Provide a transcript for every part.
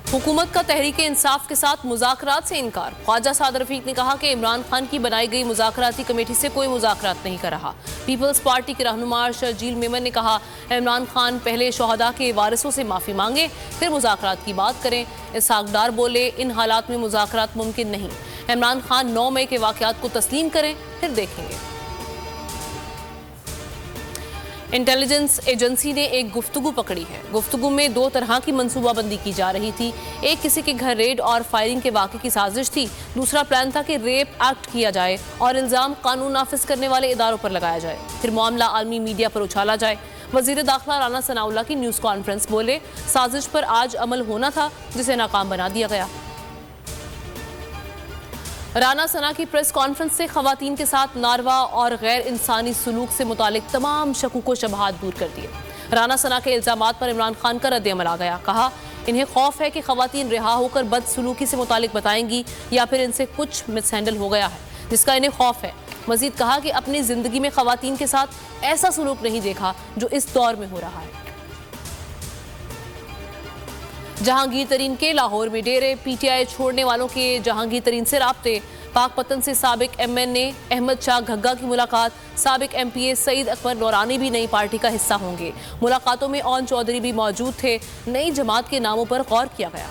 हुकूमत का तहरीक इंसाफ के साथ मुज़ाकरात से इनकार। ख्वाजा साद रफीक ने कहा कि इमरान खान की बनाई गई मुज़ाकराती कमेटी से कोई मुज़ाकरात नहीं कर रहा। पीपल्स पार्टी के रहनुमा शर्जील मेमन ने कहा, इमरान खान पहले शहदा के वारिसों से माफ़ी मांगे, फिर मुज़ाकरात की बात करें। इसहाक डार बोले, इन हालात में मुज़ाकरात मुमकिन नहीं। इमरान खान 9 मई के वाक़यात को तस्लीम करें, फिर देखेंगे। इंटेलिजेंस एजेंसी ने एक गुफ्तगू पकड़ी है। गुफ्तगू में 2 तरह की मंसूबाबंदी की जा रही थी। एक किसी के घर रेड और फायरिंग के वाक़े की साजिश थी। दूसरा प्लान था कि रेप एक्ट किया जाए और इल्ज़ाम कानून नाफिज करने वाले इदारों पर लगाया जाए, फिर मामला आलमी मीडिया पर उछाला जाए। वज़ीर दाखिला राना सनाउल्लाह की न्यूज़ कॉन्फ्रेंस बोले, साजिश पर आज अमल होना था, जिसे नाकाम बना दिया गया। राना सना की प्रेस कॉन्फ्रेंस से खवातीन के साथ नारवा और गैर इंसानी सलूक से मुतालिक तमाम शकूक व शबहात दूर कर दिए। राना सना के इल्ज़ामात पर इमरान खान का रद्द-ए-अमल आ गया। कहा, इन्हें खौफ है कि खवातीन रिहा होकर बदसलूकी से मुतालिक बताएंगी या फिर इनसे कुछ मिसहैंडल हो गया है, जिसका इन्हें खौफ है। मजीद कहा कि अपनी जिंदगी में खवातीन के साथ ऐसा सलूक नहीं देखा जो इस दौर में हो रहा है। जहांगीर तरीन के लाहौर में डेरे, पीटीआई छोड़ने वालों के जहांगीर तरीन से राब्ते। पाकपतन से साबिक एमएनए अहमद शाह घग्गा की मुलाकात। साबिक एमपीए सईद अकबर नौरानी भी नई पार्टी का हिस्सा होंगे। मुलाकातों में ओन चौधरी भी मौजूद थे। नई जमात के नामों पर गौर किया गया।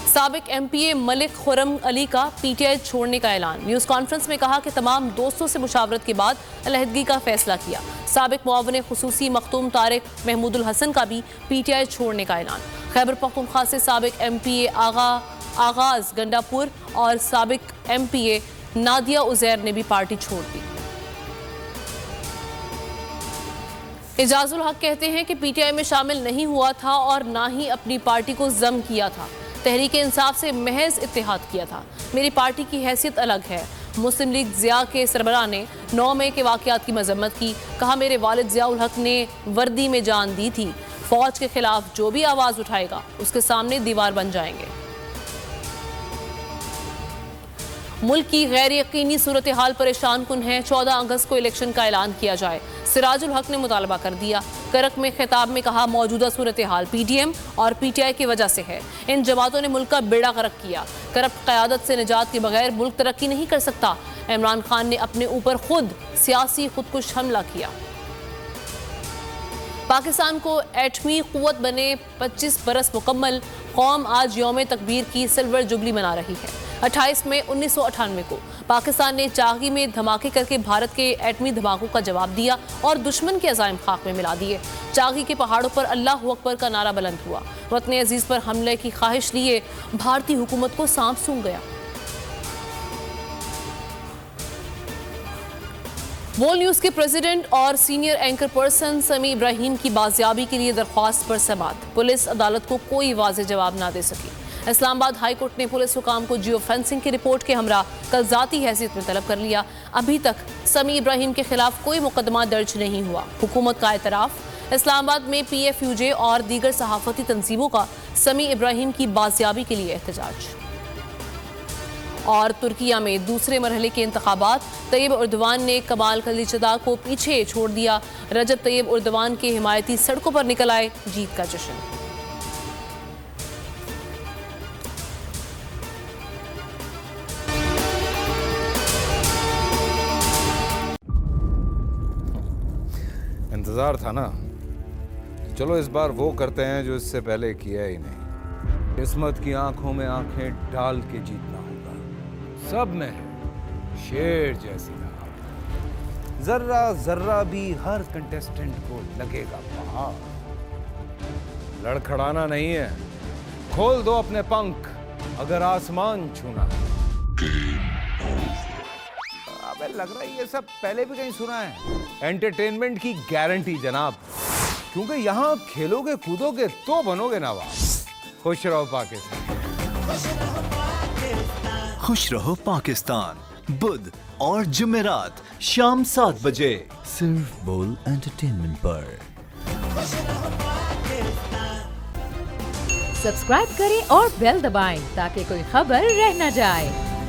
साबिक एमपीए मलिक खुरम अली का पीटीआई छोड़ने का ऐलान। न्यूज़ कॉन्फ्रेंस में कहा कि तमाम दोस्तों से मुशावरत के बाद अलहदगी का फैसला किया। साबिक मुआवने खुसूसी मखतूम तारिक महमूदुल हसन का भी पीटीआई छोड़ने का ऐलान। खैबर पख्तूनख्वा से साबिक एमपीए आगाज गंडापुर और साबिक एमपीए नादिया उजैर ने भी पार्टी छोड़ दी। इजाजुल हक कहते हैं कि पीटीआई में शामिल नहीं हुआ था और ना ही अपनी पार्टी को जम किया था। तहरीक इंसाफ से महज इत्तेहाद किया था। मेरी पार्टी की हैसियत अलग है। मुस्लिम लीग ज़िया के सरबराह ने 9 मई के वाक़यात की मजम्मत की। कहा, मेरे वालिद ज़ियाउल हक ने वर्दी में जान दी थी। फौज के खिलाफ जो भी आवाज़ उठाएगा उसके सामने दीवार बन जाएंगे। मुल्क की गैर यकीनी सूरत हाल परेशान कुन है। 14 अगस्त को इलेक्शन का ऐलान किया जाए। सिराजुल हक ने मुतालबा कर दिया। करक में खिताब में कहा, मौजूदा सूरत हाल पीडीएम और पीटीआई की वजह से है। इन जमातों ने मुल्क का बेड़ा गर्क किया। करप्ट क़यादत से निजात के बगैर मुल्क तरक्की नहीं कर सकता। इमरान खान ने अपने ऊपर खुद सियासी खुदकुश हमला किया। पाकिस्तान को एटमी क़ुव्वत बने 25 बरस मुकम्मल। कौम आज यौम तकबीर की सिल्वर जुबली मना रही है। 28 मई 1998 को पाकिस्तान ने चागी में धमाके करके भारत के एटमी धमाकों का जवाब दिया और दुश्मन के अज़ाइम खाक में मिला दिए। चागी के पहाड़ों पर अल्लाहु अकबर का नारा बुलंद हुआ। वतन अजीज पर हमले की ख्वाहिश लिए भारतीय हुकूमत को सांप सूंघ गया। वोल न्यूज़ के प्रेसिडेंट और सीनियर एंकर पर्सन समी इब्राहिम की बाजियाबी के लिए दरख्वास्त पर समाअत। पुलिस अदालत को कोई वाज़ेह जवाब ना दे सकी। इस्लामाबाद हाई कोर्ट ने पुलिस हुकाम को जियो फेंसिंग की रिपोर्ट के हमरा कल ज़ाती हैसियत में तलब कर लिया। अभी तक समी इब्राहिम के खिलाफ कोई मुकदमा दर्ज नहीं हुआ। हुकूमत का एतराफ़। इस्लामाबाद में PFUJ और दीगर सहाफ़ती तंजीमों का समी इब्राहिम की बाजियाबी के लिए एहतजाज। और तुर्किया में दूसरे मरहले के इंतखाबात। तैयब उर्दवान ने कमाल खलीलज़ादा को पीछे छोड़ दिया। रजब तैयब उर्दवान के हिमायती सड़कों पर निकल आए। जीत का जश्न। इंतज़ार था ना, चलो इस बार वो करते हैं जो इससे पहले किया ही नहीं। किस्मत की आंखों में आंखें डाल के जीतना होगा। सब में है शेर जैसी राह। जर्रा जर्रा भी हर कंटेस्टेंट को लगेगा पहाड़। लड़खड़ाना नहीं है, खोल दो अपने पंख अगर आसमान छूना है। अबे लग रहा है ये सब पहले भी कहीं सुना है। एंटरटेनमेंट की गारंटी जनाब, क्योंकि यहाँ खेलोगे कूदोगे तो बनोगे नवाब। खुश रहो पाकिस्तान। खुश रहो पाकिस्तान बुध और जुमेरात शाम 7 बजे सिर्फ बोल एंटरटेनमेंट पर। सब्सक्राइब करें और बेल दबाएं ताकि कोई खबर रह न जाए।